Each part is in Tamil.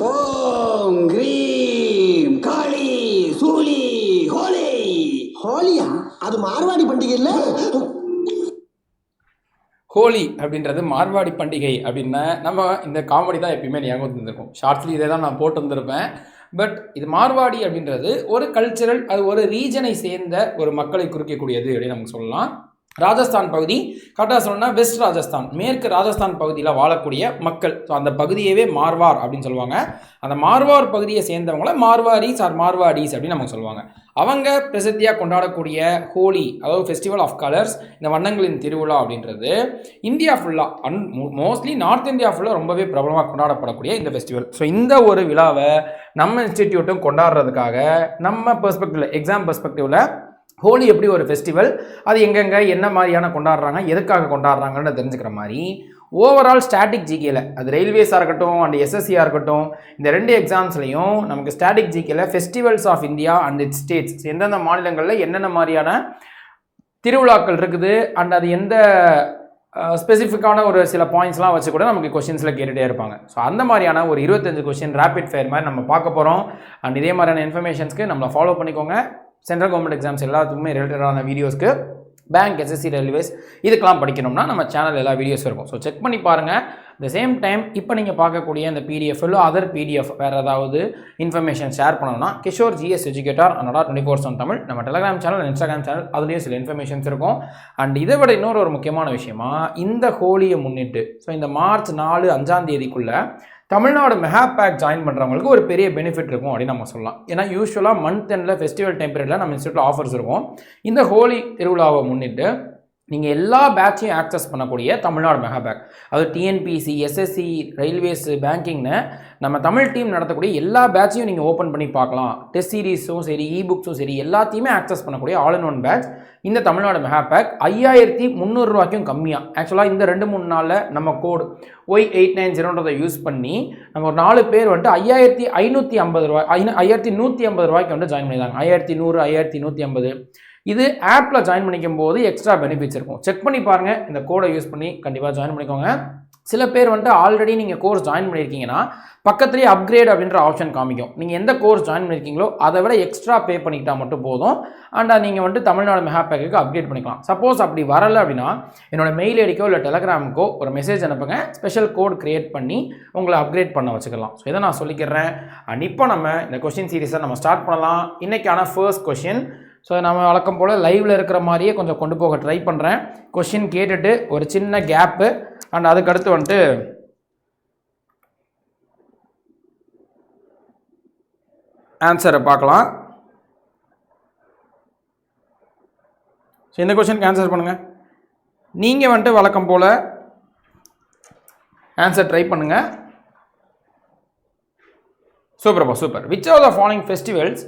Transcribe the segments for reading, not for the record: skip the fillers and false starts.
ஓம் கிரீம் காளி சூலி ஹோலி. ஹோலியா? அது மார்வாடி பண்டிகை இல்ல? ஹோலி அப்படின்றது மார்வாடி பண்டிகை அப்படின்னா நம்ம இந்த காமெடி தான் எப்பயுமே ஞாபகம் வந்துருக்கும். ஷார்ட்ஸ்லி இதே தான் நான் போட்டு வந்திருப்பேன். பட் இது மார்வாடி அப்படின்றது ஒரு கல்ச்சரல், அது ஒரு ரீஜனை சேர்ந்த ஒரு மக்களை குறிக்கக்கூடியது அப்படின்னு நமக்கு சொல்லலாம். ராஜஸ்தான் பகுதி, கரெக்டாக சொல்லணும்னா வெஸ்ட் ராஜஸ்தான், மேற்கு ராஜஸ்தான் பகுதியில் வாழக்கூடிய மக்கள். ஸோ அந்த பகுதியவே மார்வார் அப்படின்னு சொல்லுவாங்க. அந்த மார்வார் பகுதியை சேர்ந்தவங்கள மார்வாரிஸ் ஆர் மார்வாடிஸ் அப்படின்னு நமக்கு சொல்லுவாங்க. அவங்க பிரசித்தியாக கொண்டாடக்கூடிய ஹோலி, அதாவது ஃபெஸ்டிவல் ஆஃப் கலர்ஸ், இந்த வண்ணங்களின் திருவிழா அப்படின்றது இந்தியா ஃபுல்லாக மோஸ்ட்லி நார்த் இந்தியா ஃபுல்லாக ரொம்பவே பிரபலமாக கொண்டாடப்படக்கூடிய இந்த ஃபெஸ்டிவல். ஸோ இந்த ஒரு விழாவை நம்ம இன்ஸ்டிடியூட்டும் கொண்டாடுறதுக்காக நம்ம பெர்ஸ்பெக்டிவில், எக்ஸாம் பெர்ஸ்பெக்டிவில் ஹோலி எப்படி ஒரு ஃபெஸ்டிவல், அது எங்கெங்கே என்ன மாதிரியான கொண்டாடுறாங்க, எதுக்காக கொண்டாடுறாங்கன்னு தெரிஞ்சுக்கிற மாதிரி ஓவரால் ஸ்டாட்டிக் ஜிகேல, அது ரயில்வேஸாக இருக்கட்டும் அண்ட் எஸ்எஸ்சியாக இருக்கட்டும், இந்த 2 எக்ஸாம்ஸ்லையும் நமக்கு ஸ்டாட்டிக் ஜிகேல festivals of India and its states, எந்தெந்த மாநிலங்களில் என்னென்ன மாதிரியான திருவிழாக்கள் இருக்குது அண்ட் அது எந்த ஸ்பெசிஃபிக்கான ஒரு சில பாயிண்ட்ஸ்லாம் வச்சு கூட நமக்கு கொஷின்ஸில் கேட்டுகிட்டே இருப்பாங்க. ஸோ அந்த மாதிரியான ஒரு 25 கொஷின் ரேபிட் ஃபயர் மாதிரி நம்ம பார்க்க போகிறோம். அண்ட் இதே மாதிரியான இன்ஃபர்மேஷன்ஸ்க்கு நம்மளை ஃபாலோ பண்ணிக்கோங்க. சென்ட்ரல் கவர்மெண்ட் எக்ஸாம்ஸ் எல்லாத்துக்குமே ரிலேட்டடான வீடியோஸ்க்கு, பேங்க், எஸ்எஸ்சி, ரயில்வேஸ் இதுக்கெல்லாம் படிக்கணும்னா நம்ம சேனல் எல்லா வீடியோஸ் இருக்கும். ஸோ செக் பண்ணி பாருங்கள். த சேம் டைம் இப்போ நீங்கள் பார்க்கக்கூடிய இந்த பிடிஎஃப் இல்லை அதர் பிடிஎஃப் வேறு ஏதாவது இன்ஃபர்மேஷன் ஷேர் பண்ணணும்னா கிஷோர் ஜிஎஸ் எஜுகேட்டர் அன்னடா 24/7 தமிழ் நம்ம டெலிகிராம் சேனல், இன்ஸ்டாகிராம் சேனல், அதுலேயும் சில இன்ஃபர்மேஷன்ஸ் இருக்கும். அண்ட் இதை விட இன்னொரு முக்கியமான விஷயமா, இந்த ஹோலியை முன்னிட்டு ஸோ இந்த மார்ச் 4, 5ஆம் தேதிக்குள்ளே தமிழ்நாடு மெகா பேக் ஜாயின் பண்ணுறவங்களுக்கு ஒரு பெரிய பெனிஃபிட் இருக்கும் அப்படின்னு நம்ம சொல்லலாம். ஏன்னா யூஸ்வலாக மந்த் எண்டில் ஃபெஸ்டிவல் டைம் பீரியடில் நம்ம இன்ஸ்டியூட்டில் ஆஃபர்ஸ் இருக்கும். இந்த ஹோலி திருவிழாவை முன்னிட்டு நீங்கள் எல்லா பேட்சையும் ஆக்சஸ் பண்ணக்கூடிய தமிழ்நாடு மெகா பேக், அது டிஎன்பிசி, எஸ்எஸ்சி, ரயில்வேஸ், பேங்கிங்னு நம்ம தமிழ் டீம் நடத்தக்கூடிய எல்லா பேட்சையும் நீங்கள் ஓப்பன் பண்ணி பார்க்கலாம். டெஸ்ட் சீரீஸும் சரி, இபுக்ஸும் சரி, எல்லாத்தையுமே ஆக்சஸ் பண்ணக்கூடிய ஆல் இன் ஒன் பேட்ச் இந்த தமிழ்நாடு மெகா பேக் 5300 ரூபாய்க்கும் கம்மியாக. ஆக்சுவலாக இந்த 2-3 நாளில் நம்ம கோடு Y890 யூஸ் பண்ணி நம்ம ஒரு 4 பேர் வந்துட்டு 5550 ரூபாய், 5150 ரூபாய்க்கு வந்து ஜாயின் பண்ணியிருந்தாங்க. 5100, 5150 இது ஆப்பில் ஜாயின் பண்ணிக்கும் போது எக்ஸ்ட்ரா பெனிஃபிட்ஸ் இருக்கும். செக் பண்ணி பாருங்கள். இந்த கோடை யூஸ் பண்ணி கண்டிப்பாக ஜாயின் பண்ணிக்கோங்க. சில பேர் வந்துட்டு ஆல்ரெடி நீங்கள் கோர்ஸ் ஜாயின் பண்ணியிருக்கீங்கன்னா பக்கத்துலேயே அப்கிரேட் அப்படின்ற ஆப்ஷன் காமிக்கும். நீங்கள் எந்த கோர்ஸ் ஜாயின் பண்ணியிருக்கீங்களோ அதை விட எக்ஸ்ட்ரா பே பண்ணிக்கிட்டால் மட்டும் போதும். அண்ட் நீங்கள் வந்துட்டு தமிழ்நாடு மெகா பேக்குக்கு அப்கிரேட் பண்ணிக்கலாம். சப்போஸ் அப்படி வரலை அப்படின்னா என்னோட மெயில் ஐடிக்கோ இல்லை டெலிகிராமுக்கோ ஒரு மெசேஜ் அனுப்புங்க. ஸ்பெஷல் கோட் க்ரியேட் பண்ணி உங்களை அப்கிரேட் பண்ண வச்சுக்கலாம். ஸோ இதை நான் சொல்லிக்கிறேன். அண்ட் இப்போ நம்ம இந்த கொஷின் சீரீஸை நம்ம ஸ்டார்ட் பண்ணலாம். இன்றைக்கான ஃபர்ஸ்ட் கொஷின். ஸோ நம்ம வழக்கம் போல் லைவில் இருக்கிற மாதிரியே கொஞ்சம் கொண்டு போக ட்ரை பண்ணுறேன். கொஷின் கேட்டுட்டு ஒரு சின்ன கேப்பு அண்ட் அதுக்கடுத்து வந்துட்டு ஆன்சரை பார்க்கலாம். ஸோ இந்த கொஷனுக்கு ஆன்சர் பண்ணுங்கள். நீங்கள் வந்துட்டு வழக்கம் போல் ஆன்சர் ட்ரை பண்ணுங்கள். சூப்பர்ப்பா, super. Which are the following festivals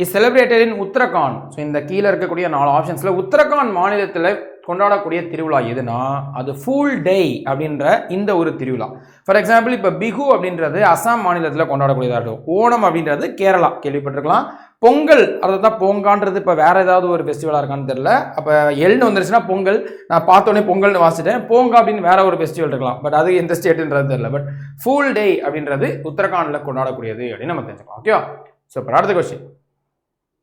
is celebrated in Uttarakhand? So இந்த கீழே இருக்கக்கூடிய 4 ஆப்ஷன்ஸில் உத்தரகாண்ட் மாநிலத்தில் கொண்டாடக்கூடிய திருவிழா எதுனா அது ஃபுல் டே அப்படின்ற இந்த ஒரு திருவிழா. ஃபார் எக்ஸாம்பிள் இப்போ பிஹு அப்படின்றது அசாம் மாநிலத்தில் கொண்டாடக்கூடியதாக இருக்கும். ஓணம் அப்படின்றது கேரளா, கேள்விப்பட்டிருக்கலாம். பொங்கல், அதுதான் பொங்கான்றது இப்போ வேறு ஏதாவது ஒரு ஃபெஸ்டிவலாக இருக்கான்னு தெரியல. அப்போ எல்னு வந்துருச்சுன்னா பொங்கல், நான் பார்த்தோன்னே பொங்கல்னு வாசிட்டேன். பொங்கா அப்படின்னு வேற ஒரு ஃபெஸ்டிவல் இருக்கலாம், பட் அது எந்த ஸ்டேட்டுன்றது தெரியல. பட் ஃபுல் டே அப்படின்றது உத்தரகாண்டில் கொண்டாடக்கூடியது அப்படின்னு நம்ம தெரிஞ்சுக்கலாம். ஓகேவா? சூப்பர். அடுத்த கொஸ்டின்.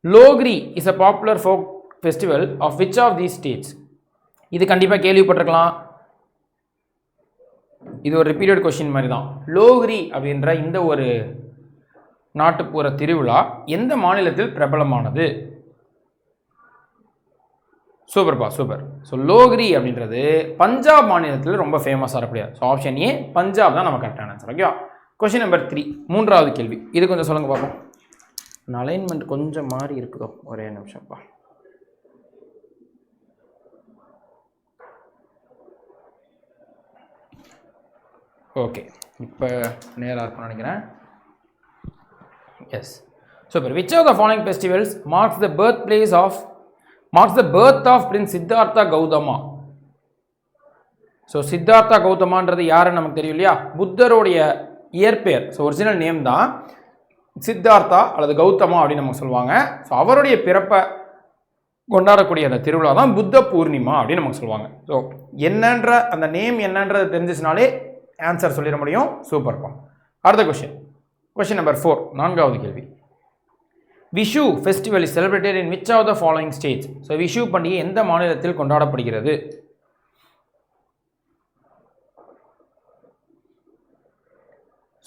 லோக்ரி is a popular folk festival of which of these states? இது கண்டிப்பாக கேள்விப்பட்டிருக்கலாம். இது ஒரு ரிப்பீட்டட் கொஸ்டின் மாதிரி தான். லோக்ரி அப்படின்ற இந்த ஒரு நாட்டுப்புற திருவிழா எந்த மாநிலத்தில் பிரபலமானது? சூப்பர்ப்பா, சூப்பர். ஸோ லோக்ரி அப்படின்றது பஞ்சாப் மாநிலத்தில் ரொம்ப ஃபேமஸாக இருக்கக்கூடியது. ஸோ ஆப்ஷன் ஏ பஞ்சாப் தான் நம்ம கரெக்டான ஆன்சர். ஓகே. கொஸ்டின் நம்பர் 3, 3வது கேள்வி. இது கொஞ்சம் சொல்லுங்கள் பார்ப்போம். அலைன்மெண்ட் கொஞ்சம் மாறி இருக்குதோ, ஒரே நிமிஷம்ப்பா. ஓகே, இப்போ நேராக இருக்கும்னு நினைக்கிறேன். Yes, super. Which of the following festivals marks the birth of prince Siddhartha Gautama? So Siddhartha கௌதமான்றது யாருன்னு நமக்கு தெரியும் இல்லையா? புத்தருடைய இயற்பெயர். ஸோ ஒரிஜினல் நேம் தான் சித்தார்த்தா அல்லது கௌதமா அப்படின்னு நம்ம சொல்லுவாங்க. ஸோ அவருடைய பிறப்பை கொண்டாடக்கூடிய அந்த திருவிழா தான் புத்த பூர்ணிமா அப்படின்னு நமக்கு சொல்லுவாங்க. ஸோ என்னன்ற அந்த நேம் என்னன்றது தெரிஞ்சிச்சுனாலே ஆன்சர் சொல்லிட முடியும். சூப்பர்ப்பா. அடுத்த கொஸ்டின். கொஸ்டின் நம்பர் 4, நான்காவது கேள்வி. Vishu festival is celebrated in which of the following states? So Vishu பண்டிகை எந்த மாநிலத்தில் கொண்டாடப்படுகிறது?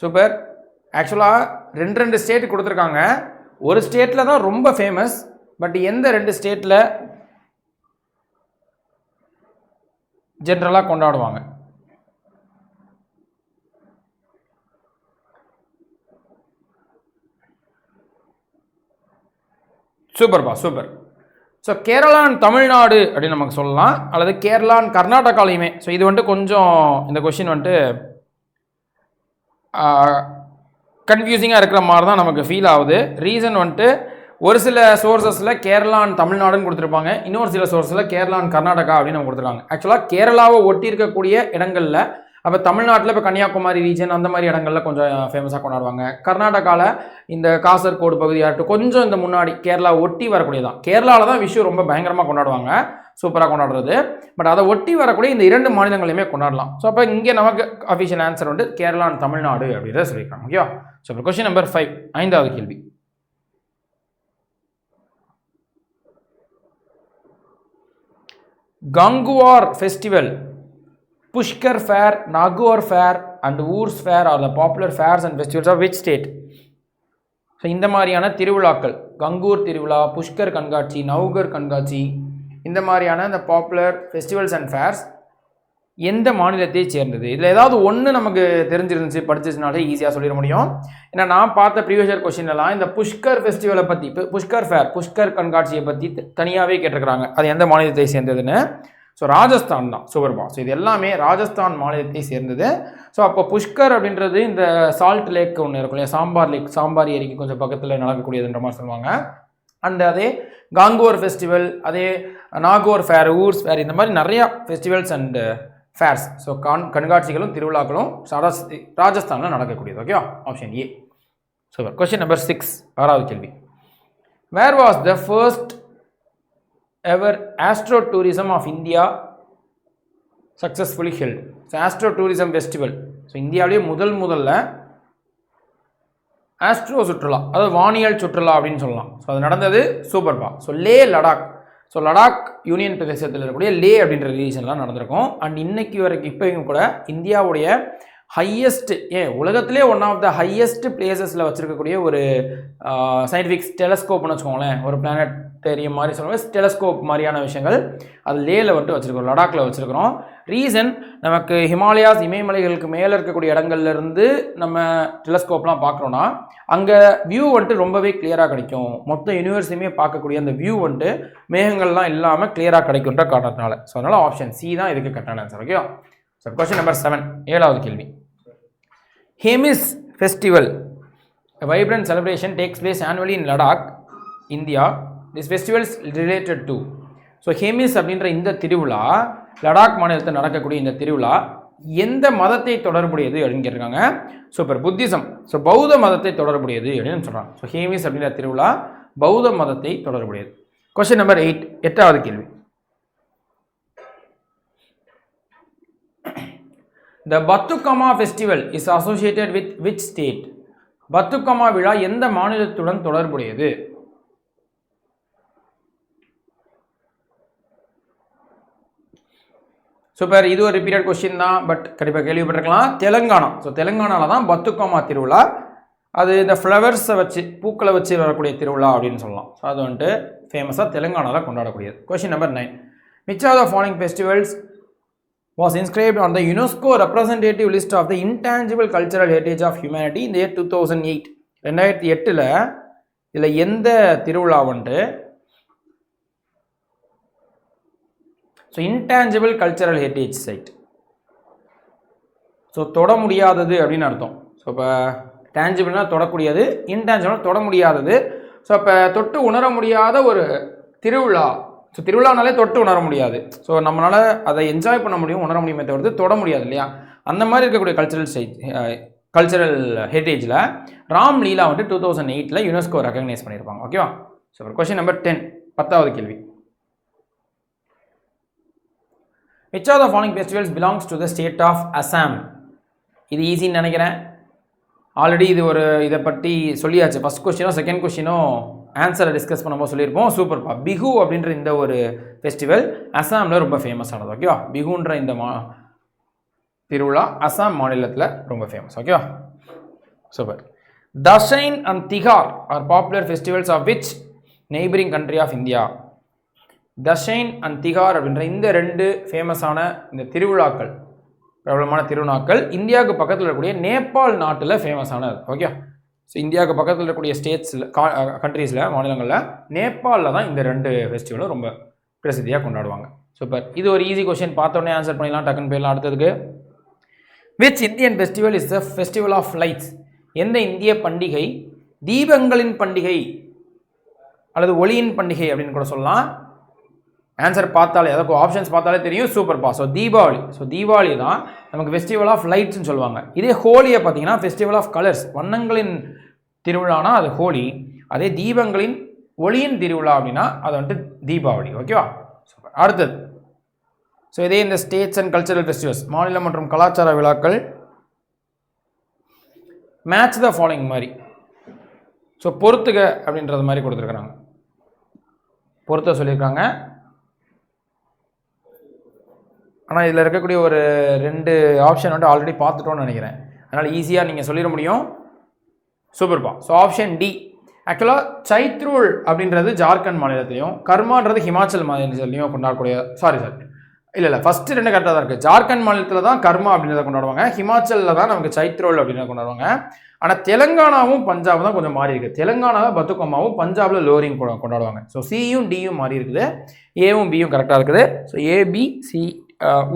சூப்பர். ஆக்சுவலாக ரெண்டு ஸ்டேட் கொடுத்துருக்காங்க. ஒரு ஸ்டேட்டில் தான் ரொம்ப ஃபேமஸ், பட் எந்த 2 ஸ்டேட்டில் ஜென்ரலாக கொண்டாடுவாங்க? சூப்பர்ப்பா, super. So Kerala and Tamil Nadu அப்படின்னு நமக்கு சொல்லலாம், அல்லது கேரளா அண்ட் கர்நாடகாலையுமே. ஸோ இது வந்துட்டு கொஞ்சம் இந்த கொஷின் வந்துட்டு கன்ஃபியூசிங்காக இருக்கிற மாதிரி தான் நமக்கு ஃபீல் ஆகுது. ரீசன் வந்துட்டு ஒரு சில சோர்ஸஸில் கேரளா அண்ட் தமிழ்நாடுன்னு கொடுத்துருப்பாங்க, இன்னொரு சில சோர்ஸில் கேரளா அண்ட் கர்நாடகா அப்படின்னு நம்ம கொடுத்துருக்காங்க. ஆக்சுவலாக கேரளாவை ஒட்டி இருக்கக்கூடிய இடங்களில், அப்போ தமிழ்நாட்டில் இப்போ கன்னியாகுமரி ரீஜன் அந்த மாதிரி இடங்களில் கொஞ்சம் ஃபேமஸாக கொண்டாடுவாங்க. கர்நாடகாவில் இந்த காசர்கோடு பகுதியாகட்டும் கொஞ்சம் இந்த முன்னாடி கேரளா ஒட்டி வரக்கூடியதான். கேரளாவில் தான் விஷு ரொம்ப பயங்கரமாக கொண்டாடுவாங்க, சூப்பராக கொண்டாடுறது. பட் அதை ஒட்டி வரக்கூடிய இந்த 2 மாநிலங்களையுமே கொண்டாடலாம். ஸோ அப்போ இங்கே நமக்கு அஃபிஷியல் ஆன்சர் வந்து கேரளா அண்ட் தமிழ்நாடு அப்படின்றத சொல்லியிருக்காங்க. ஓகேவா? ஸோ இப்போ கொஸ்டின் நம்பர் 5, ஐந்தாவது கேள்வி. Ganguwar festival, Pushkar fair, Nagaur fair and Urs fair are the popular fairs and festivals of which state? So இந்த மாதிரியான திருவிழாக்கள், கங்கூர் திருவிழா, புஷ்கர் கண்காட்சி, நவுகர் கண்காட்சி, இந்த மாதிரியான இந்த பாப்புலர் ஃபெஸ்டிவல்ஸ் அண்ட் ஃபேர்ஸ் எந்த மாநிலத்தை சேர்ந்தது? இதில் ஏதாவது ஒன்று நமக்கு தெரிஞ்சிருந்துச்சு, படிச்சிச்சுனாலே ஈஸியாக சொல்லிட முடியும். ஏன்னா நான் பார்த்த ப்ரீவியஸ் இயர் கொஸ்டின்லாம் இந்த புஷ்கர் ஃபெஸ்டிவலை பற்றி, புஷ்கர் ஃபேர், புஷ்கர் கண்காட்சியை பற்றி தனியாகவே கேட்டிருக்கிறாங்க, அது எந்த மாநிலத்தை சேர்ந்ததுன்னு. ஸோ ராஜஸ்தான் தான். சூப்பர்பா. ஸோ இது எல்லாமே ராஜஸ்தான் மாநிலத்தை சேர்ந்தது. ஸோ அப்போ புஷ்கர் அப்படின்றது இந்த சால்ட் லேக் ஒன்று இருக்கும் இல்லையா, சாம்பார் லேக், சாம்பார் ஏரிக்கு கொஞ்சம் பக்கத்தில் நடக்கக்கூடியதுன்ற மாதிரி சொல்லுவாங்க. அண்ட் அதே காங்கோர் ஃபெஸ்டிவல், அதே நாகோர் ஃபேர், ஊர்ஸ் ஃபேர், இந்த மாதிரி நிறையா ஃபெஸ்டிவல்ஸ் அண்ட் ஃபேர்ஸ், ஸோ கண்காட்சிகளும் திருவிழாக்களும் ராஜஸ்தானில் நடக்கக்கூடியது. ஓகேவா? Option A. Super. Question number 6, ஆறாவது கேள்வி. Where was the first ever astro tourism of India successfully held? So astro tourism festival, so இந்தியாவிலேயே முதல்ல ஆஸ்ட்ரோ சுற்றுலா, அதாவது வானியல் சுற்றுலா அப்படின்னு சொல்லலாம். ஸோ அது நடந்தது சூப்பர்பா. So Leh Ladakh, so Ladakh union பிரதேசத்தில் இருக்கக்கூடிய லே அப்படின்ற ரீஜன்லாம் நடந்திருக்கும். அண்ட் இன்னைக்கு வரைக்கும் இப்போயும் கூட இந்தியாவுடைய ஹையஸ்ட், உலகத்திலே ஒன் ஆஃப் த ஹையஸ்ட் பிளேசஸில் வச்சுருக்கக்கூடிய ஒரு சயின்டிஃபிக் டெலஸ்கோப்னு வச்சுக்கோங்களேன், ஒரு பிளானட்டேரியம் மாதிரி சொல்லுவாங்க, டெலஸ்கோப் மாதிரியான விஷயங்கள் அது லேயில் வந்துட்டு வச்சுருக்கோம், லடாக்கில் வச்சுருக்கிறோம். ரீசன், நமக்கு ஹிமாலயாஸ் இமயமலைகளுக்கு மேலே இருக்கக்கூடிய இடங்கள்லேருந்து நம்ம டெலஸ்கோப்லாம் பார்க்குறோன்னா அங்கே வியூ வந்துட்டு ரொம்பவே கிளியராக கிடைக்கும். மொத்த யூனிவர்ஸையுமே பார்க்கக்கூடிய அந்த வியூ வந்துட்டு மேகங்கள்லாம் இல்லாமல் கிளியராக கிடைக்குன்ற காரணத்தினால. ஸோ அதனால் ஆப்ஷன் சி தான் இதுக்கு கரெக்டான answer. Okay. So question number 7, ஏழாவது கேள்வி. ஹேமிஸ் festival, a vibrant celebration takes place annually in Ladakh, India. This festival is related to. So Hemis அப்படின்ற இந்த திருவிழா, லடாக் மாநிலத்தில் நடக்கக்கூடிய இந்த திருவிழா எந்த மதத்தை தொடர்புடையது அப்படின்னு கேட்டிருக்காங்க. சூப்பர். புத்திசம், ஸோ பௌத்த மதத்தை தொடர்புடையது அப்படின்னு சொல்கிறாங்க. ஸோ ஹேமிஸ் அப்படின்ற திருவிழா பௌத்த மதத்தை தொடர்புடையது. கொஸ்டின் நம்பர் 8, எட்டாவது கேள்வி. The Bathukama festival is associated with which state? பத்துக்கமா விழா எந்த மாநிலத்துடன் தொடர்புடையது? சூப்பர். இது ஒரு ரிப்பீட்டட் கொஸ்டின் தான், பட் கண்டிப்பாக கேள்விப்பட்டிருக்கலாம். தெலுங்கானா. ஸோ தெலுங்கானாவில் தான் பத்துக்கமா திருவிழா, அது இந்த ஃப்ளவர்ஸை வச்சு, பூக்களை வச்சு வரக்கூடிய திருவிழா அப்படின்னு சொல்லலாம். ஸோ அது வந்துட்டு ஃபேமஸாக தெலுங்கானாவில் கொண்டாடக்கூடியது. Question number 9, which of the following festivals was inscribed on the UNESCO representative list of the intangible cultural heritage of humanity in the year 2008? 2008 இதில் எந்த திருவிழா வந்துட்டு so intangible cultural heritage side, so தொட முடியாதது அப்படின்னு அர்த்தம். ஸோ இப்போ டேஞ்சிபிள்னா தொடக்கூடியது, இன்டான்ஜிபிள்னா தொட முடியாதது. ஸோ இப்போ தொட்டு உணர முடியாத ஒரு திருவிழா. ஸோ திருவிழானாலே தொட்டு உணர முடியாது, ஸோ நம்மளால் அதை என்ஜாய் பண்ண முடியும், உணர முடியுமே தவிர்த்து தொட முடியாது இல்லையா? அந்த மாதிரி இருக்கக்கூடிய கல்ச்சரல் ஹெரிட்டேஜில் ராம் லீலா வந்துட்டு 2008 யுனெஸ்கோ ரெகக்னைஸ் பண்ணியிருப்பாங்க. ஓகேவா? ஸோ கொஸ்டின் நம்பர் 10, 10வது கேள்வி. Which of the following festivals belongs to the state of Assam? இது ஈஸின்னு நினைக்கிறேன். ஆல்ரெடி இது ஒரு இதை பற்றி சொல்லியாச்சு. ஃபஸ்ட் கொஸ்டினோ செகண்ட் கொஸ்டினோ ஆன்சரை டிஸ்கஸ் பண்ணும்போது சொல்லியிருப்போம். சூப்பர்ப்பா. பிஹு அப்படின்ற இந்த ஒரு ஃபெஸ்டிவல் அசாமில் ரொம்ப ஃபேமஸானது. ஓகேவா? பிஹுன்ற இந்த திருவிழா அசாம் மாநிலத்தில் ரொம்ப ஃபேமஸ். ஓகேவா? Super. Dashain and Tihar are popular festivals of which neighbouring country of India? Dashain and Tihar அப்படின்ற இந்த ரெண்டு ஃபேமஸான இந்த திருவிழாக்கள், பிரபலமான திருவிழாக்கள் இந்தியாவுக்கு பக்கத்தில் இருக்கக்கூடிய நேபாள் நாட்டில் ஃபேமஸானது. ஓகே. ஸோ இந்தியாவுக்கு பக்கத்தில் இருக்கக்கூடிய ஸ்டேட்ஸில் கண்ட்ரீஸில் மாநிலங்களில் நேபாளில் தான் இந்த ரெண்டு ஃபெஸ்டிவலும் ரொம்ப பிரசித்தியாக கொண்டாடுவாங்க. சூப்பர். இது ஒரு ஈஸி கொஸ்டின், பார்த்தோன்னே ஆன்சர் பண்ணிடலாம், டக்குன்னு போயிடலாம். அடுத்ததுக்கு, which Indian festival is the festival of lights? எந்த இந்திய பண்டிகை தீபங்களின் பண்டிகை அல்லது ஒளியின் பண்டிகை அப்படின்னு கூட சொல்லலாம். ஆன்சர் பார்த்தாலே, அதாவது ஆப்ஷன்ஸ் பார்த்தாலே தெரியும். சூப்பர்ப்பா. ஸோ தீபாவளி. ஸோ தீபாவளி தான் நமக்கு ஃபெஸ்டிவல் ஆஃப் லைட்ஸ்ன்னு சொல்லுவாங்க. இதே ஹோலியை பார்த்தீங்கன்னா ஃபெஸ்டிவல் ஆஃப் கலர்ஸ், வண்ணங்களின் திருவிழானா அது ஹோலி. அதே தீபங்களின் ஒளியின் திருவிழா அப்படின்னா அது வந்துட்டு தீபாவளி. ஓகேவா? சூப்பர். அடுத்தது, ஸோ இதே இந்த ஸ்டேட்ஸ் அண்ட் கல்ச்சரல் ஃபெஸ்டிவல்ஸ், மாநில மற்றும் கலாச்சார விழாக்கள், மேட்ச் த ஃபாலோயிங் மாதிரி. ஸோ பொறுத்துக அப்படின்றது மாதிரி கொடுத்துருக்குறாங்க, பொறுத்த சொல்லியிருக்காங்க. ஆனால் இதில் இருக்கக்கூடிய ஒரு ரெண்டு ஆப்ஷன் வந்து ஆல்ரெடி பார்த்துட்டோன்னு நினைக்கிறேன், அதனால் ஈஸியாக நீங்கள் சொல்லிட முடியும். சூப்பர்ப்பா. So option D. ஆக்சுவலாக சைத்ரூல் அப்படின்றது ஜார்க்கண்ட் மாநிலத்திலையும், கர்மான்றது ஹிமாச்சல் மாநிலத்திலையும் கொண்டாடக்கூடிய, சாரி இல்லை ஃபஸ்ட்டு ரெண்டு கரெக்டாக தான் இருக்குது. ஜார்க்கண்ட் மாநிலத்தில் தான் கர்மா அப்படின்றத கொண்டாடுவாங்க, ஹிமாச்சலில் தான் நமக்கு சைத்ரோல் அப்படின்றத கொண்டாடுவாங்க. ஆனால் தெலுங்கானாவும் பஞ்சாப் தான் கொஞ்சம் மாறி இருக்குது. தெலுங்கானாவில் பத்துக்கம்மாவும் பஞ்சாபில் லோரிங் கொண்டாடுவாங்க. ஸோ சியும் டியும் மாறி இருக்குது, ஏவும் பியும் கரெக்டாக இருக்குது. ஸோ ஏபிசி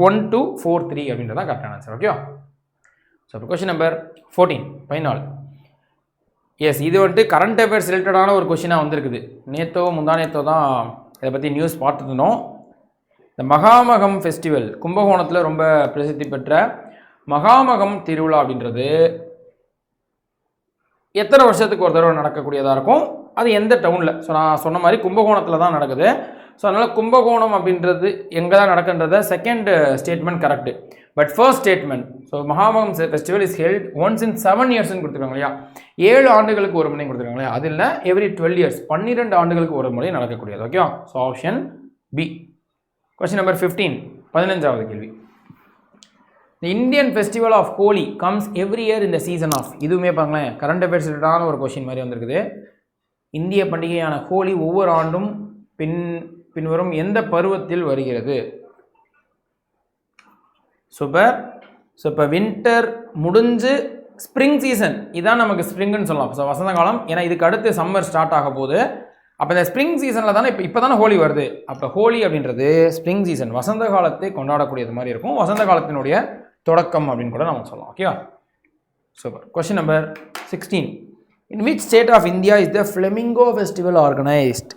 1 2 4 3 அப்படின்றது தான் கரெக்டான ஆன்சர். ஓகே. ஸோ இப்போ கொஸ்டின் நம்பர் 14 14. எஸ், இது வந்துட்டு கரண்ட் அஃபேர்ஸ் ரிலேட்டடான ஒரு கொஸ்டினாக வந்திருக்குது. நேற்றோ முந்தானேத்தோ தான் இதை பற்றி நியூஸ் பார்த்துருந்தோம். இந்த மகாமகம் ஃபெஸ்டிவல், கும்பகோணத்தில் ரொம்ப பிரசித்தி பெற்ற மகாமகம் திருவிழா அப்படின்றது எத்தனை வருஷத்துக்கு ஒரு தடவை நடக்கக்கூடியதாக இருக்கும், அது எந்த டவுனில்? ஸோ நான் சொன்ன மாதிரி கும்பகோணத்தில் தான் நடக்குது. ஸோ அதனால் கும்பகோணம் அப்படின்றது எங்கே தான் நடக்குன்றத second statement correct. But first statement, so மகாமகம் festival is held once in 7 இயர்ஸ்ன்னு கொடுத்துருக்காங்க இல்லையா, 7 ஆண்டுகளுக்கு ஒரு முறை கொடுத்துருக்காங்க இல்லையா, அது இல்லை எவ்ரி 12 இயர்ஸ், 12 ஆண்டுகளுக்கு ஒரு முறை நடக்கக்கூடியது. Okay. So option B. Question number 15 15வது கேள்வி. The Indian festival of Holi comes every year in the season of. இதுவுமே பாருங்களேன் கரண்ட் அஃபேர்ஸ் ரிலேட்டடான ஒரு கொஸ்டின் மாதிரி வந்திருக்குது. இந்திய பண்டிகையான ஹோலி ஒவ்வொரு ஆண்டும் பின்வரும் எந்த பருவத்தில் வருகிறது? சூப்பர். ஸோ இப்போ வின்டர் முடிஞ்சு ஸ்ப்ரிங் சீசன், இதான் நமக்கு ஸ்ப்ரிங்னு சொல்லலாம். ஸோ வசந்த காலம், ஏன்னா இதுக்கு அடுத்து சம்மர் ஸ்டார்ட் ஆக போகுது. அப்போ இந்த ஸ்ப்ரிங் சீசனில் தானே இப்போ தானே ஹோலி வருது. அப்போ ஹோலி அப்படின்றது ஸ்ப்ரிங் சீசன், வசந்த காலத்தை கொண்டாடக்கூடியது மாதிரி இருக்கும், வசந்த காலத்தினுடைய தொடக்கம் அப்படின்னு கூட நம்ம சொல்லலாம். ஓகேவா? Super. Question number 16. In which state of India is the flamingo festival organised?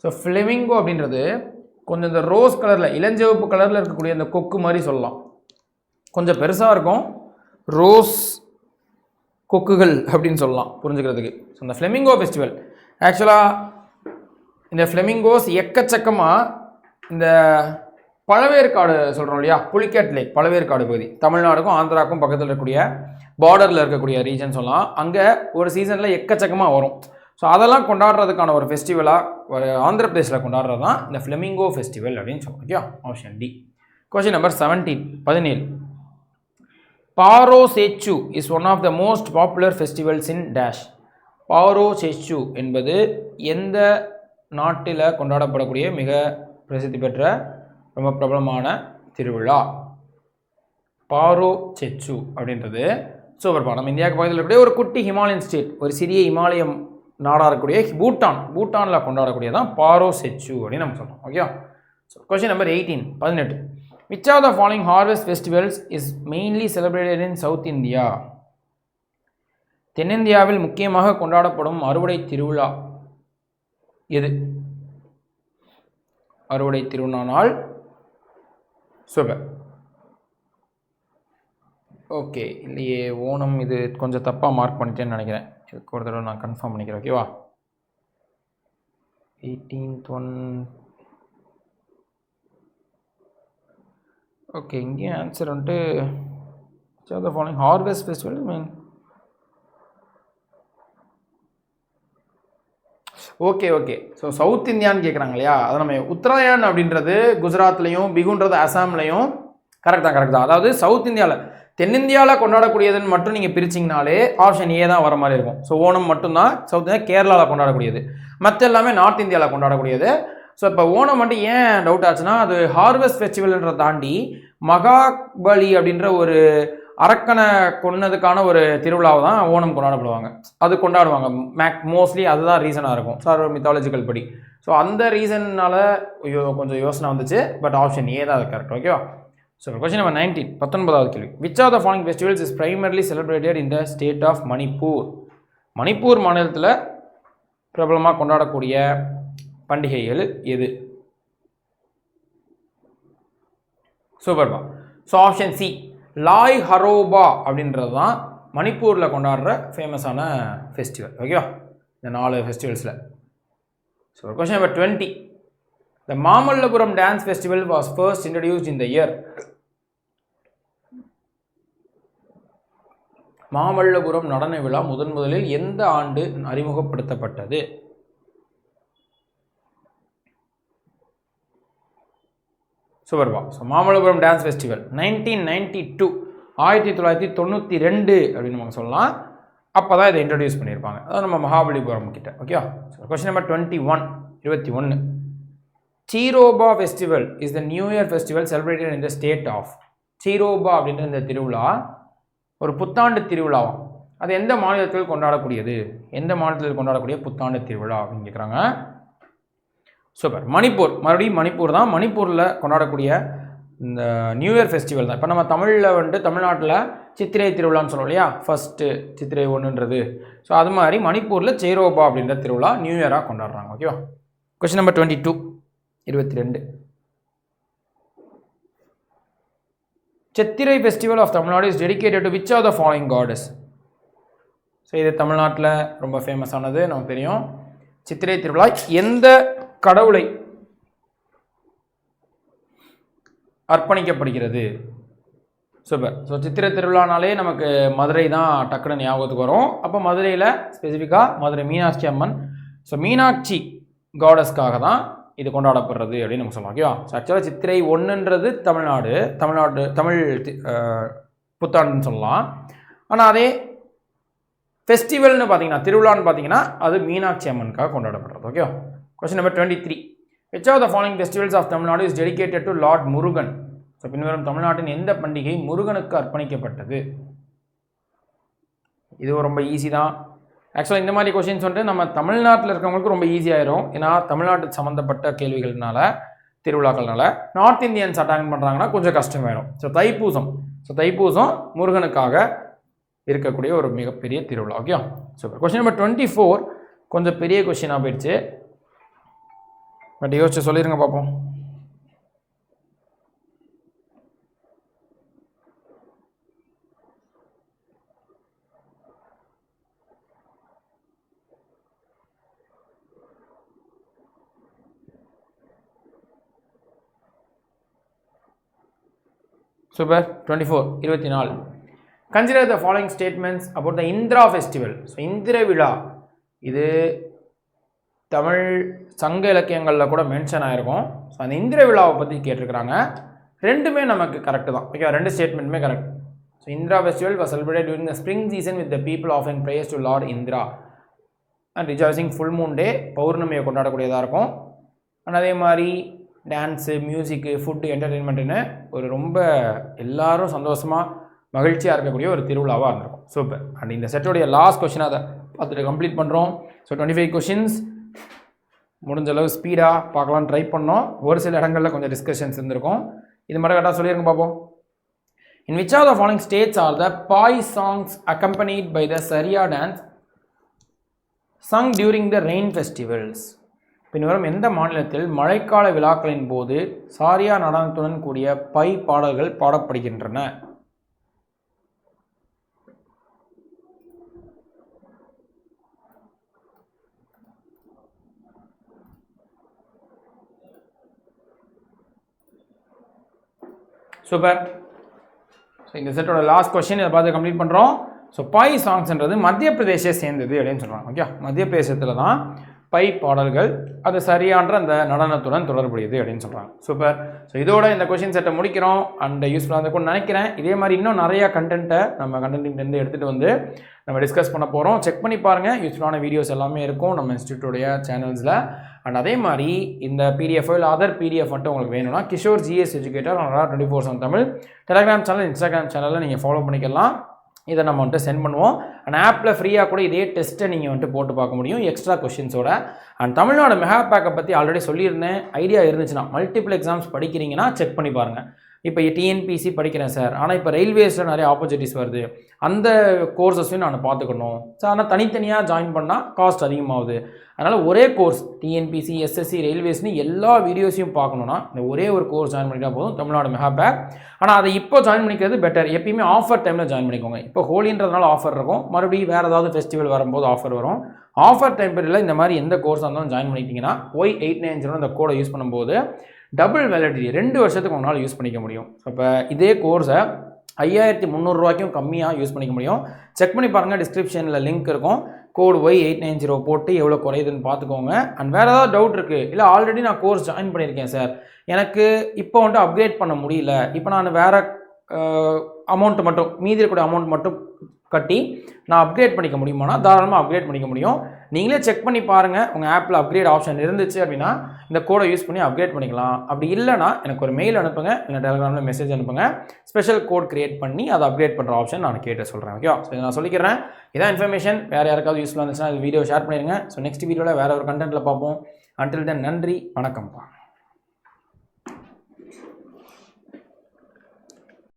So flamingo அப்படின்றது கொஞ்சம் இந்த ரோஸ் கலரில், இளஞ்சிவப்பு கலரில் இருக்கக்கூடிய இந்த கொக்கு மாதிரி சொல்லலாம், கொஞ்சம் பெருசாக இருக்கும், ரோஸ் கொக்குகள் அப்படின்னு சொல்லலாம் புரிஞ்சுக்கிறதுக்கு. ஸோ இந்த ஃப்ளெமிங்கோ ஃபெஸ்டிவல் ஆக்சுவலாக இந்த ஃப்ளெமிங்கோஸ் எக்கச்சக்கமாக இந்த பழவேற்காடு சொல்கிறோம் இல்லையா, புலிக்கேட் லேக், பழவேற்காடு பகுதி, தமிழ்நாடுக்கும் ஆந்திராவுக்கும் பக்கத்தில் இருக்கக்கூடிய பார்டரில் இருக்கக்கூடிய ரீஜன் சொல்லலாம். அங்கே ஒரு சீசனில் எக்கச்சக்கமாக வரும். ஸோ அதெல்லாம் கொண்டாடுறதுக்கான ஒரு ஃபெஸ்டிவலாக ஒரு ஆந்திர பிரதேசில் கொண்டாடுறது தான் இந்த ஃப்ளெமிங்கோ ஃபெஸ்டிவல் அப்படின்னு சொல்லுவோம். Okay. Option D. Question number 17 17. Paro Tsechu is one of the most popular festivals in dash. Paro Tsechu என்பது எந்த நாட்டில் கொண்டாடப்படக்கூடிய மிக பிரசித்தி பெற்ற ரொம்ப பிரபலமான திருவிழா? பாரோ சேச்சு அப்படின்றது சூப்பர்பா. நம்ம இந்தியாவுக்கு பக்கத்தில் இருக்கக்கூடிய ஒரு குட்டி ஹிமாலயன் ஸ்டேட், ஒரு சிறிய இமாலயம் நாடாக இருக்கக்கூடிய பூட்டானில் கொண்டாடக்கூடியதான் பாரோ சேச்சு அப்படின்னு நம்ம சொல்கிறோம். Okay. So question number 18 18. Which of the following harvest festivals is mainly celebrated in South India? தென்னிந்தியாவில் முக்கியமாக கொண்டாடப்படும் அறுவடை திருவிழா எது? அறுவடை திருவிழா நாள். சூப்பர். ஓகே, இல்லையே ஓணம், இது கொஞ்சம் தப்பாக மார்க் பண்ணிட்டேன்னு நினைக்கிறேன், இதுக்கு ஒரு தடவை நான் கன்ஃபார்ம் பண்ணிக்கிறேன். ஓகேவா? 18th one. ஓகே, இங்கேயும் ஆன்சர் வந்துட்டு ஃபாலோயிங் ஹார்வெஸ்ட் ஃபெஸ்டிவல் மீன் ஓகே ஓகே. ஸோ சவுத் இந்தியான்னு கேட்குறாங்க இல்லையா, அதை நம்ம உத்தராயண் அப்படின்றது குஜராத்லையும், பிகுன்றது அசாம்லையும். கரெக்ட் தான். அதாவது சவுத் இந்தியாவில், தென்னிந்தியாவில் கொண்டாடக்கூடியதுன்னு மட்டும் நீங்கள் பிரிச்சிங்கனாலே ஆப்ஷன் ஏ தான் வர மாதிரி இருக்கும். ஸோ ஓணம் மட்டும்தான் சவுத் இந்தியா கேரளாவில் கொண்டாடக்கூடியது, மற்ற எல்லாமே நார்த் இந்தியாவில் கொண்டாடக்கூடியது. ஸோ இப்போ ஓணம் மட்டும் ஏன் டவுட் ஆச்சுன்னா, அது ஹார்வெஸ்ட் ஃபெஸ்டிவல்ன்றதை தாண்டி மகாபலி அப்படின்ற ஒரு அரக்கனை கொன்னதுக்கான ஒரு திருவிழாவை தான் ஓணம் கொண்டாடப்படுவாங்க. அது கொண்டாடுவாங்க மோஸ்ட்லி, அதுதான் ரீசனாக இருக்கும் சார் மித்தாலஜிக்கல் படி. ஸோ அந்த ரீசன்னால கொஞ்சம் யோசனை வந்துச்சு. பட் ஆப்ஷன் ஏ தான் அது கரெக்ட். ஓகேவா? ஸோ கொஸ்டின் நம்பர் 19, 19வது கேள்வி. Which of the following festivals is primarily celebrated in the state of Manipur? Manipur மாநிலத்தில் பிரபலமாக கொண்டாடக்கூடிய பண்டிகைகள் எது? சூப்பர்பா. So option C, Lai Haraoba அப்படின்றது தான் மணிப்பூரில் கொண்டாடுற ஃபேமஸான ஃபெஸ்டிவல். ஓகேவா? இந்த 4 ஃபெஸ்டிவல்ஸில். So question number 20, the Mamallapuram dance festival was first introduced in the year. Mamallapuram நடன விழா முதலில் எந்த ஆண்டு அறிமுகப்படுத்தப்பட்டது? சூப்பர்பா. ஸோ மாமல்லபுரம் டான்ஸ் ஃபெஸ்டிவல் 1992, 1992 அப்படின்னு நம்ம சொல்லலாம். அப்போ தான் இதை இன்ட்ரடியூஸ் பண்ணியிருப்பாங்க. அதாவது நம்ம மகாபலிபுரம் கிட்ட. ஓகேவா? So question number 21, Cheiraoba festival is the new year festival celebrated in the state of. Cheiraoba அப்படின்ற இந்த திருவிழா ஒரு புத்தாண்டு திருவிழாவாம். அது எந்த மாநிலத்தில் கொண்டாடக்கூடியது? எந்த மாநிலத்தில் கொண்டாடக்கூடிய புத்தாண்டு திருவிழா அப்படின்னு கேட்குறாங்க. சூப்பர். மணிப்பூர். மறுபடியும் மணிப்பூர் தான். மணிப்பூரில் கொண்டாடக்கூடிய இந்த நியூ இயர் ஃபெஸ்டிவல் தான். இப்போ நம்ம தமிழில் வந்துட்டு தமிழ்நாட்டில் சித்திரை திருவிழான்னு சொல்லுவோம் இல்லையா, ஃபஸ்ட்டு சித்திரை 1ன்றது. ஸோ அது மாதிரி மணிப்பூரில் சேரோபா அப்படின்ற திருவிழா நியூ இயராக கொண்டாடுறாங்க. ஓகேவா? Question number 22, 22, Chithirai festival of Tamil Nadu is dedicated to which of the following gods? So இது தமிழ்நாட்டில் ரொம்ப ஃபேமஸானது, நமக்கு தெரியும். சித்திரை திருவிழா எந்த கடவுளை அர்ப்பணிக்கப்படுகிறது? சூப்பர். ஸோ சித்திரை திருவிழானாலே நமக்கு மதுரை தான் டக்குனு ஞாபகத்துக்கு வரும். அப்போ மதுரையில் ஸ்பெசிஃபிக்காக மதுரை மீனாட்சி அம்மன், ஸோ மீனாட்சி காடஸ்க்காக தான் இது கொண்டாடப்படுறது அப்படின்னு நம்ம சொல்லலாம். ஓகேவா? ஸோ ஆக்சுவலாக சித்திரை 1ன்றது தமிழ் புத்தாண்டுன்னு சொல்லலாம். ஆனால் அதே ஃபெஸ்டிவல்னு பார்த்தீங்கன்னா, திருவிழான்னு பார்த்தீங்கன்னா அது மீனாட்சி அம்மனுக்காக கொண்டாடப்படுறது. ஓகேவா? Question number 23, which of the following festivals of Tamil Nadu is dedicated to Lord Murugan? So பின்வரும் தமிழ்நாட்டின் எந்த பண்டிகை முருகனுக்கு அர்ப்பணிக்கப்பட்டது? இது ரொம்ப ஈஸி தான். ஆக்சுவலாக இந்த மாதிரி கொஸ்டின்ஸ் வந்துட்டு நம்ம தமிழ்நாட்டில் இருக்கிறவங்களுக்கு ரொம்ப ஈஸியாயிரும். ஏன்னா தமிழ்நாட்டு சம்மந்தப்பட்ட கேள்விகள்னால, திருவிழாக்கள்னால. நார்த் இந்தியன்ஸ் அட்டாக் பண்ணுறாங்கன்னா கொஞ்சம் கஷ்டமாயிடும். ஸோ தைப்பூசம் முருகனுக்காக இருக்கக்கூடிய ஒரு மிகப்பெரிய திருவிழா. ஓகே? சூப்பர். கொஸ்டின் நம்பர் 24 கொஞ்சம் பெரிய கொஸ்டினாக போயிடுச்சு. பட் யோசிச்சு சொல்லிடுங்க பார்ப்போம். Super. 24. Consider the following statements about the Indra festival. So Indra விழா இது தமிழ் சங்க இலக்கியங்களில் கூட மென்ஷன் ஆகிருக்கும். ஸோ அந்த இந்திர விழாவை பற்றி கேட்டிருக்கிறாங்க. ரெண்டுமே நமக்கு கரெக்டு தான். ஓகே, ரெண்டு ஸ்டேட்மெண்ட்டுமே correct. So Indra festival was celebrated during the spring season with the people offering praise to Lord Indra and rejoicing full moon day. பௌர்ணமியை கொண்டாடக்கூடியதாக இருக்கும். அண்ட் அதே மாதிரி டான்ஸு, மியூசிக்கு, ஃபுட்டு, என்டர்டெயின்மெண்ட்டுன்னு ஒரு ரொம்ப எல்லாரும் சந்தோஷமாக மகிழ்ச்சியாக இருக்கக்கூடிய ஒரு திருவிழாவாக இருந்திருக்கும். சூப்பர். அண்ட் இந்த செட்டோடைய லாஸ்ட் கொஸ்டின் அதை பார்த்துட்டு கம்ப்ளீட் பண்ணுறோம். ஸோ 25 கொஷின்ஸ் முடிஞ்ச அளவு ஸ்பீடாக பார்க்கலான்னு ட்ரை பண்ணோம். ஒரு சில இடங்களில் கொஞ்சம் டிஸ்கஷன்ஸ் இருந்திருக்கும். இது மட்டும் கரெக்டாக சொல்லியிருங்க பார்ப்போம். In which of the following states are the Pai songs accompanied by the Saria dance sung during the rain festivals? பின்வரும் எந்த மாநிலத்தில் மழைக்கால விழாக்களின் போது சாரியா நடனத்துடன் கூடிய பை பாடல்கள் பாடப்படுகின்றன? சூப்பர். ஸோ இந்த செட்டோட லாஸ்ட் கொஸ்டின் இதை பார்த்து கம்ப்ளீட் பண்ணுறோம். ஸோ பாய் சாங்ஸ்ன்றது மத்திய பிரதேசத்தை சேர்ந்தது அப்படின்னு சொல்கிறாங்க. ஓகே, மத்திய பிரதேசத்தில் தான் பை பாடல்கள் அது சரியான அந்த நடனத்துடன் தொடர்புடையது அப்படின்னு சொல்கிறாங்க. சூப்பர். ஸோ இதோட இந்த கொஷின் செட்டை முடிக்கிறோம். அண்ட் யூஸ்ஃபுல்லாக இருக்கும்னு நினைக்கிறேன். இதே மாதிரி இன்னும் நிறையா கண்டென்ட்டை நம்ம கண்டென்ட்லேருந்து எடுத்துகிட்டு வந்து நம்ம டிஸ்கஸ் பண்ண போகிறோம். செக் பண்ணி பாருங்கள், யூஸ்ஃபுல்லான வீடியோஸ் எல்லாமே இருக்கும் நம்ம இன்ஸ்டியூட்டோடைய சேனல்ஸில். அண்ட் அதே மாதிரி இந்த பிடிஎஃப் இல்லை அதர் பிடிஎஃப் மட்டும் உங்களுக்கு வேணும்னா Kishore GS educator 24/7 Tamil Telegram channel, Instagram சேனலில் நீங்கள் ஃபாலோ பண்ணிக்கலாம். இதை நம்ம வந்துட்டு சென்ட் பண்ணுவோம். அண்ட் ஆப்பில் ஃப்ரீயாக கூட இதே டெஸ்ட்டை நீங்கள் வந்துட்டு போட்டு பார்க்க முடியும் எக்ஸ்ட்ரா கொஷின்ஸோட. அண்ட் தமிழ்நாடு மெகா பேக்கை பற்றி ஆல்ரெடி சொல்லியிருந்தேன். ஐடியா இருந்துச்சுன்னா மல்டிபிள் எக்ஸாம்ஸ் படிக்கிறீங்கன்னா செக் பண்ணி பாருங்கள். இப்போ டிஎன்பிசி படிக்கிறேன் சார், ஆனால் இப்போ ரயில்வேஸில் நிறைய ஆப்பர்ச்சுனிட்டிஸ் வருது, அந்த கோர்சஸையும் நான் பார்த்துக்கணும் சார். ஆனால் தனித்தனியாக ஜாயின் பண்ணால் காஸ்ட் அதிகமாகுது. அதனால் ஒரே கோர்ஸ் டிஎன்பிசி, எஸ்எஸ்சி, ரயில்வேஸ்னு எல்லா வீடியோஸையும் பார்க்கணுன்னா இந்த ஒரே ஒரு கோர்ஸ் ஜாயின் பண்ணிட்டா போதும், தமிழ்நாடு மெகா பேக். ஆனால் அதை இப்போ ஜாயின் பண்ணிக்கிறது பெட்டர். எப்பயுமே ஆஃபர் டைமில் ஜாயின் பண்ணிக்கோங்க. இப்போ ஹோலின்றதுனால ஆஃபர் இருக்கும், மறுபடியும் வேறு ஏதாவது ஃபெஸ்டிவல் வரும்போது ஆஃபர் வரும். ஆஃபர் டைம் பீரியடில் இந்த மாதிரி எந்த கோர்ஸாக இருந்தாலும் ஜாயின் பண்ணிட்டீங்கன்னா Y890 இந்த கோடை யூஸ் பண்ணும்போது டபுள் வேலிடிட்டி 2 வருஷத்துக்கு உங்களால் யூஸ் பண்ணிக்க முடியும். இப்போ இதே கோர்ஸை 5300 ரூபாய்க்கும் கம்மியாக யூஸ் பண்ணிக்க முடியும். செக் பண்ணி பாருங்கள், டிஸ்கிரிப்ஷனில் லிங்க் இருக்கும். கோட் Y890 போட்டு எவ்வளோ குறையுதுன்னு பார்த்துக்கோங்க. அண்ட் வேறு ஏதாவது டவுட் இருக்குது, இல்லை ஆல்ரெடி நான் கோர்ஸ் ஜாயின் பண்ணியிருக்கேன் சார், எனக்கு இப்போ வந்துட்டு அப்கிரேட் பண்ண முடியல, இப்போ நான் வேறு அமௌண்ட்டு மட்டும் மீதி இருக்கக்கூடிய அமௌண்ட் மட்டும் கட்டி நான் அப்கிரேட் பண்ணிக்க முடியுமானா தாராளமாக அப்கிரேட் பண்ணிக்க முடியும். நீங்களே செக் பண்ணி பாருங்கள். உங்கள் ஆப்பில் அப்கிரேட் ஆப்ஷன் இருந்துச்சு அப்படின்னா இந்த கோடை யூஸ் பண்ணி அப்கிரேட் பண்ணிக்கலாம். அப்படி இல்லைனா எனக்கு ஒரு மெயில் அனுப்புங்க, இல்லை டெலிகிராமில் மெசேஜ் அனுப்புங்க. ஸ்பெஷல் கோட் கிரியேட் பண்ணி அதை அப்கிரேட் பண்ணுற ஆப்ஷன் நான் கேட்டு சொல்கிறேன். ஓகே, ஸோ நான் சொல்லிக்கிறேன். இதான் இன்ஃபர்மேஷன். வேறு யாருக்காவது யூஸ்ஃபுல்லாக இருந்துச்சுன்னா இந்த வீடியோ ஷேர் பண்ணிடுங்க. ஸோ நெக்ஸ்ட் வீடியோவில் வேறு ஒரு கண்டென்ட்டில் பார்ப்போம். அன்டில் தென் நன்றி, வணக்கம்ப்பா.